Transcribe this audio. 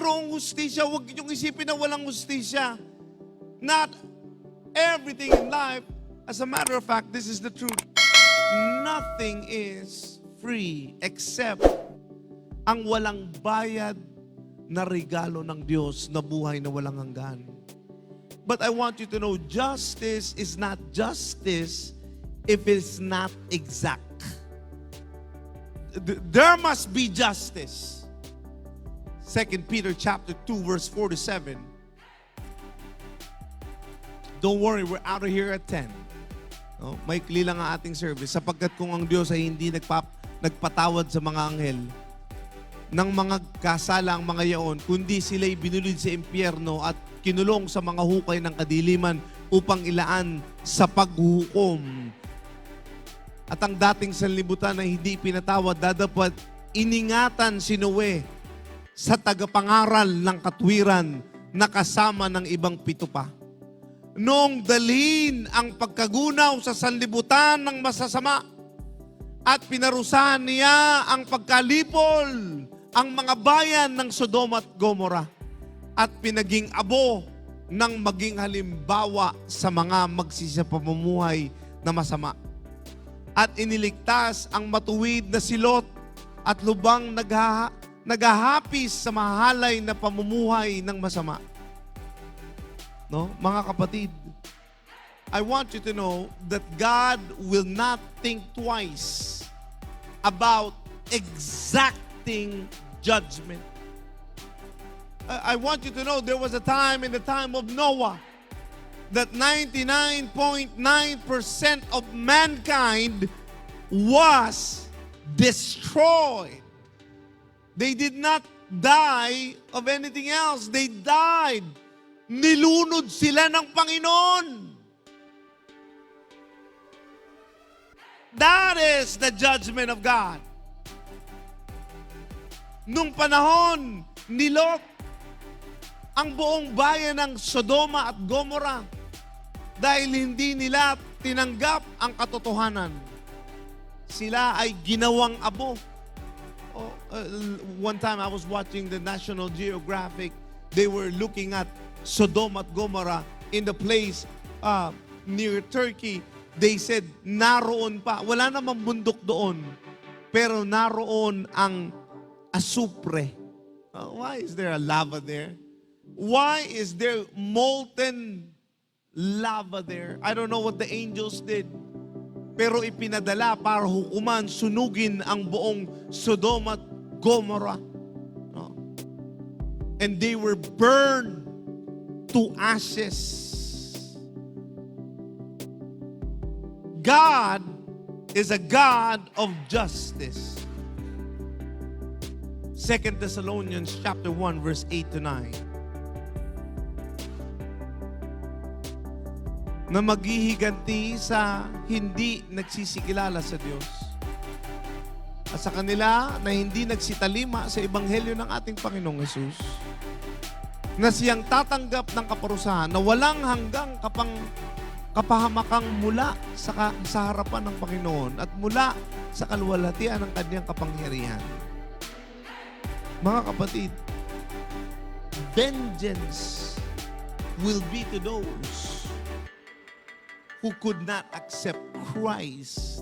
mayroong hustisya. Huwag niyong isipin na walang hustisya. Not everything in life, as a matter of fact, this is the truth. Nothing is free except ang walang bayad na regalo ng Diyos na buhay na walang hanggan. But I want you to know, justice is not justice if it's not exact. There must be justice. 2 Peter chapter 2, verse 4 to 7. Don't worry, we're out of here at 10. No? Maikli lang ang ating service sapagkat kung ang Diyos ay hindi nagpatawad sa mga anghel ng mga kasala ang mga yaon, kundi sila'y binulid sa impyerno at kinulong sa mga hukay ng kadiliman upang ilaan sa paghuhukom. At ang dating sanlibutan na hindi pinatawad, dadapat iningatan si Noe sa tagapangaral ng katwiran na kasama ng ibang 7 pa. Noong dalhin ang pagkagunaw sa sanlibutan ng masasama at pinarusahan niya ang pagkalipol ang mga bayan ng Sodoma at Gomora at pinaging abo ng maging halimbawa sa mga magsisapamumuhay na masama. At iniligtas ang matuwid na si Lot at lubang naghahapis sa mahalay na pamumuhay ng masama. No? Mga kapatid, I want you to know that God will not think twice about exacting judgment. I want you to know there was a time in the time of Noah that 99.9% of mankind was destroyed. They did not die of anything else. They died. Nilunod sila ng Panginoon. That is the judgment of God. Nung panahon ni Lot, ang buong bayan ng Sodoma at Gomora, dahil hindi nila tinanggap ang katotohanan, sila ay ginawang abo. One time I was watching the National Geographic. They were looking at Sodom at Gomorrah in the place near Turkey. They said, naroon pa. Wala namang bundok doon. Pero naroon ang asupre. Why is there a lava there? Why is there molten lava there? I don't know what the angels did. Pero ipinadala para hukuman, sunugin ang buong Sodom at Gomorrah. And they were burned to ashes. God is a God of justice. 2 Thessalonians chapter 1 verse 8 to 9. Na maghihiganti sa hindi nagsisikilala sa Diyos. At sa kanila na hindi nagsitalima sa ebanghelyo ng ating Panginoong Hesus, na siyang tatanggap ng kaparusahan na walang hanggang kapahamakang mula sa harapan ng Panginoon at mula sa kaluwalhatian ng kanyang kapangyarihan. Mga kapatid, vengeance will be to those who could not accept Christ